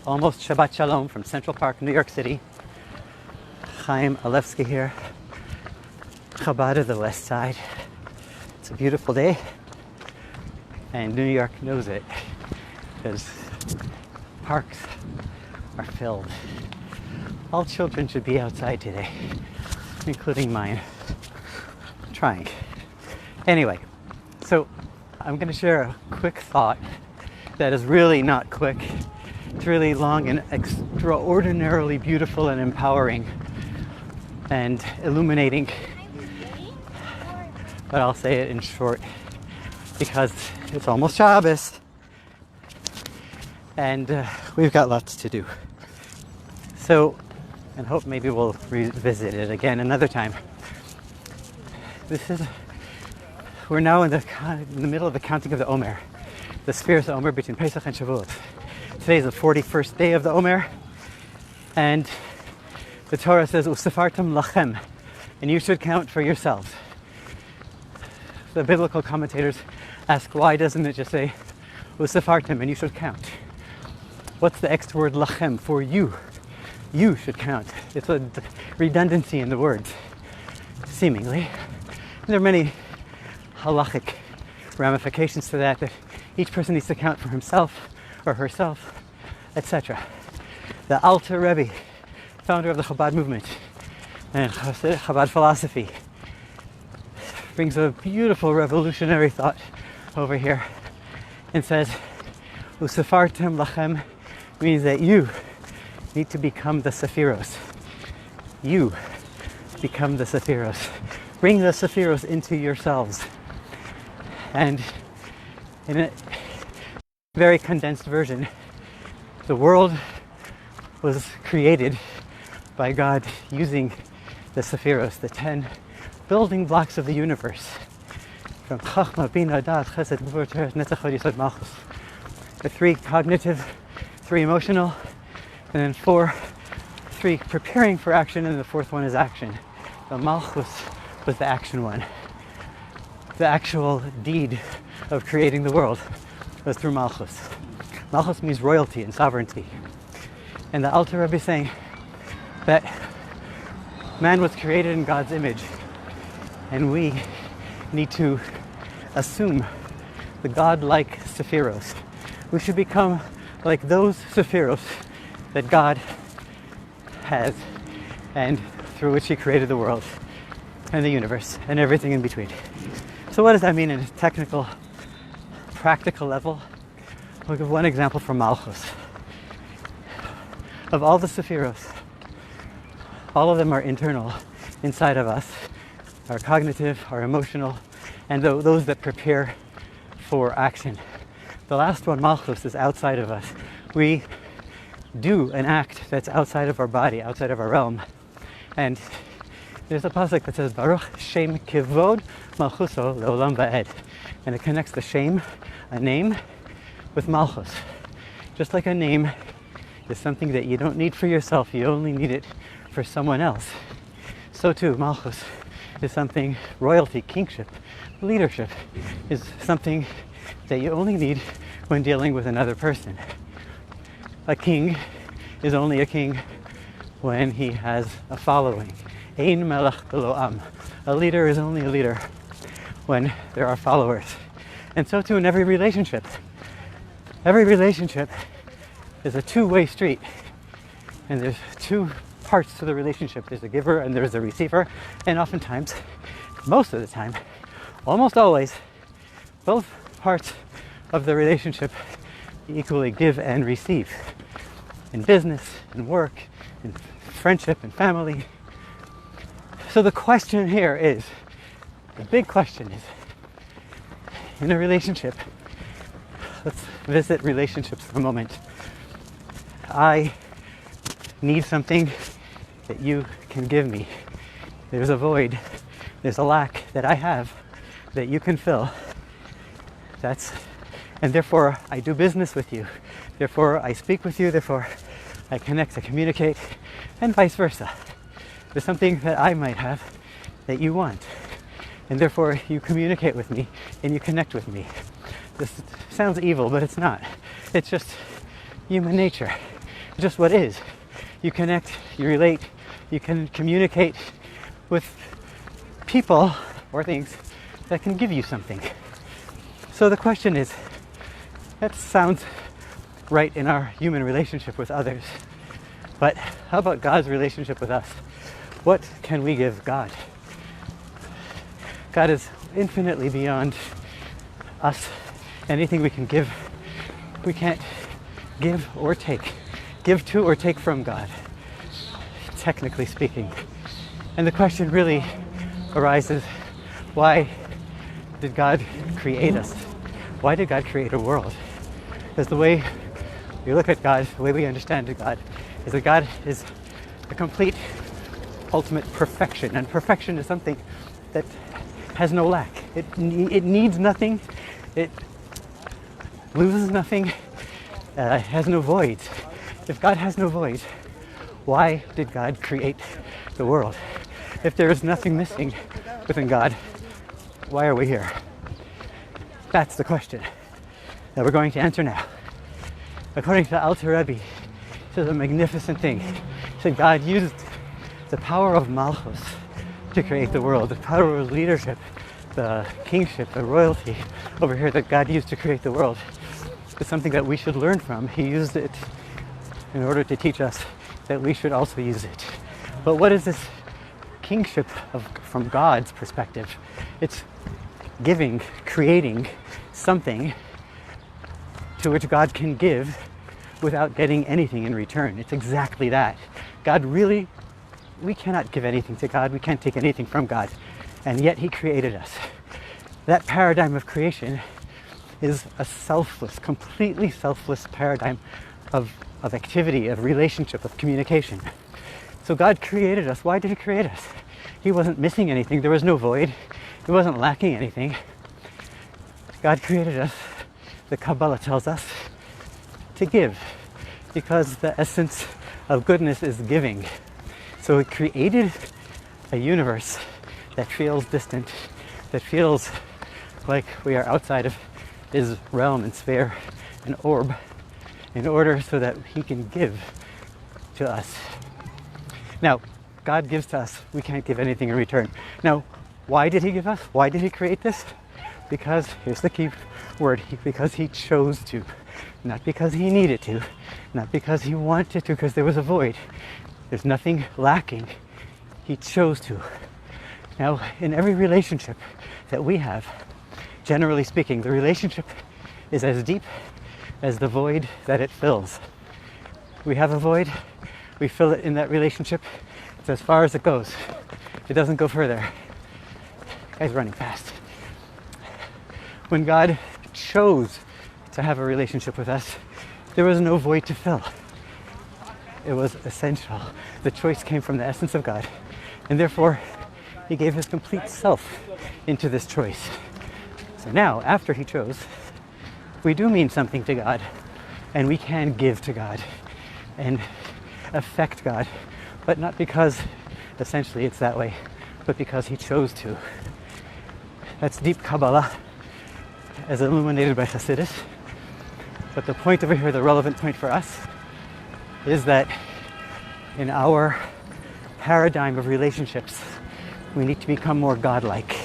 almost Shabbat Shalom from Central Park, New York City. Chaim Alevsky here. Chabad of the West Side. It's a beautiful day, and New York knows it because parks are filled. All children should be outside today, including mine. I'm trying. Anyway, so I'm going to share a quick thought that is really not quick. It's really long and extraordinarily beautiful and empowering and illuminating. But I'll say it in short because it's almost Shabbos and we've got lots to do. So, and hope maybe we'll revisit it again another time. We're now in the middle of the counting of the Omer, the spheres of Omer between Pesach and Shavuot. Today is the 41st day of the Omer, and the Torah says, Usefartem lachem, and you should count for yourselves. The biblical commentators ask, why doesn't it just say, Usefartem, and you should count? What's the extra word lachem, for you? You should count. It's a redundancy in the words, seemingly. And there are many halachic ramifications to that each person needs to count for himself or herself, etc. The Alter Rebbe, founder of the Chabad movement and Chabad philosophy, brings a beautiful revolutionary thought over here and says, Usefartem lachem means that you need to become the Sephiros. You become the Sephiros. Bring the Sephiros into yourselves. And in a very condensed version, the world was created by God using the Sephiros, the 10 building blocks of the universe. From Chachma, Bina, Da'at, Chesed, Gvur, Teres, Netzach, Hod, Yesod, Malchus. The 3 cognitive, 3 emotional, and then 3 preparing for action, and the 4th one is action. The Malchus was the action one. The actual deed of creating the world was through Malchus. Malchus means royalty and sovereignty. And the Alter Rebbe is saying that man was created in God's image, and we need to assume the God-like Sephiros. We should become like those Sephiros that God has, and through which He created the world and the universe and everything in between. So what does that mean in a technical, practical level? We'll give one example from Malchus. Of all the Sephiros, all of them are internal, inside of us, our cognitive, our emotional, and those that prepare for action. The last one, Malchus, is outside of us. We do an act that's outside of our body, outside of our realm. And there's a pasuk that says, Baruch Shem Kivod Malchuso Leolam Va'ed. And it connects the Shem, a name, with Malchus. Just like a name is something that you don't need for yourself, you only need it for someone else. So too, Malchus is something, royalty, kingship, leadership, is something that you only need when dealing with another person. A king is only a king when he has a following. Ein melech belo am. A leader is only a leader when there are followers. And so too in every relationship. Every relationship is a two-way street. And there's 2 parts to the relationship. There's a giver and there's a receiver. And oftentimes, most of the time, almost always, both parts of the relationship equally give and receive. In business, in work, in friendship, and family. So the question here is, the big question is, in a relationship, let's visit relationships for a moment. I need something that you can give me. There's a void, there's a lack that I have that you can fill. And therefore I do business with you. Therefore I speak with you, therefore I connect, I communicate, and vice versa. There's something that I might have that you want, and therefore you communicate with me and you connect with me. This sounds evil, but it's not. It's just human nature. It's just what is. You connect, you relate, you can communicate with people or things that can give you something. So the question is, that sounds right in our human relationship with others, but how about God's relationship with us? What can we give God? God is infinitely beyond us. Anything we can give, we can't give or take. Give to or take from God, technically speaking. And the question really arises, why did God create us? Why did God create a world? Because the way we look at God, the way we understand God, is that God is a complete, ultimate perfection. And perfection is something that has no lack. It needs nothing. It loses nothing. Has no voids. If God has no void, why did God create the world? If there is nothing missing within God, why are we here? That's the question that we're going to answer now. According to Alter Rebbe, this is a magnificent thing. He said God used the power of Malchus to create the world, the power of leadership, the kingship, the royalty over here that God used to create the world. It's something that we should learn from. He used it in order to teach us that we should also use it. But what is this kingship from God's perspective? It's giving, creating something to which God can give without getting anything in return. It's exactly that. God really, we cannot give anything to God. We can't take anything from God. And yet He created us. That paradigm of creation is a selfless, completely selfless paradigm of activity, of relationship, of communication. So God created us. Why did He create us? He wasn't missing anything. There was no void. He wasn't lacking anything. God created us, the Kabbalah tells us, to give, because the essence of goodness is giving. So He created a universe that feels distant, that feels like we are outside of His realm and sphere and orb, in order so that He can give to us. Now, God gives to us. We can't give anything in return. Now, why did He give us? Why did He create this? Because, here's the key word, because He chose to. Not because He needed to. Not because He wanted to, because there was a void. There's nothing lacking. He chose to. Now, in every relationship that we have, generally speaking, the relationship is as deep as the void that it fills. We have a void, we fill it in that relationship. It's as far as it goes. It doesn't go further. Guy's running fast. When God chose to have a relationship with us, there was no void to fill. It was essential. The choice came from the essence of God, and therefore He gave His complete self into this choice. So now, after He chose, we do mean something to God, and we can give to God and affect God, but not because essentially it's that way, but because He chose to. That's deep Kabbalah as illuminated by Hasidus. But the point over here, the relevant point for us, is that in our paradigm of relationships, we need to become more godlike.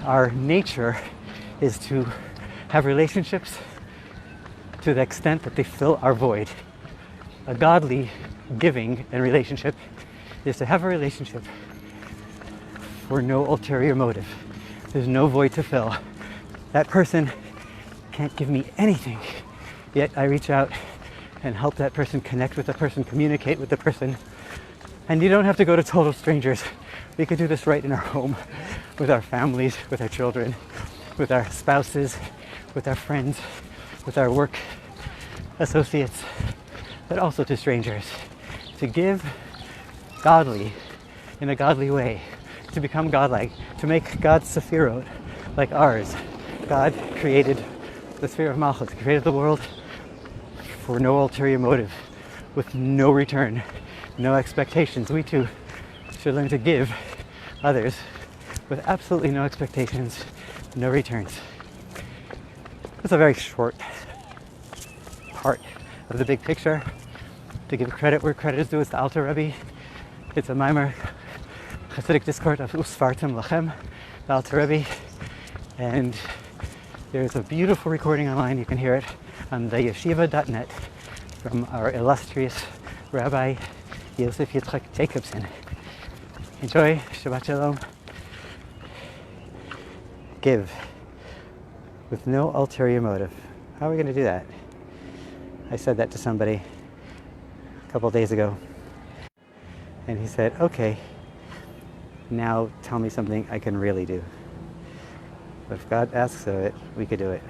Our nature is to have relationships to the extent that they fill our void. A godly giving and relationship is to have a relationship for no ulterior motive. There's no void to fill. That person can't give me anything, yet I reach out and help that person, connect with the person, communicate with the person. And you don't have to go to total strangers. We could do this right in our home, with our families, with our children, with our spouses, with our friends, with our work associates, but also to strangers. To give godly, in a godly way, to become godlike, to make God's sephirot like ours. God created the sphere of Malchus, created the world for no ulterior motive, with no return, no expectations. We too should learn to give others with absolutely no expectations, no returns. It's a very short part of the big picture, to give credit where credit is due, it's the Alter Rebbe. It's a Maimer Hasidic discourse of Usfartim Lachem, the Alter Rebbe. And there's a beautiful recording online. You can hear it on the yeshiva.net from our illustrious Rabbi Yosef Yitzchak Jacobson. Enjoy. Shabbat Shalom. Give with no ulterior motive. How are we going to do that? I said that to somebody a couple days ago, and he said, okay, now tell me something I can really do. But if God asks of it, we could do it.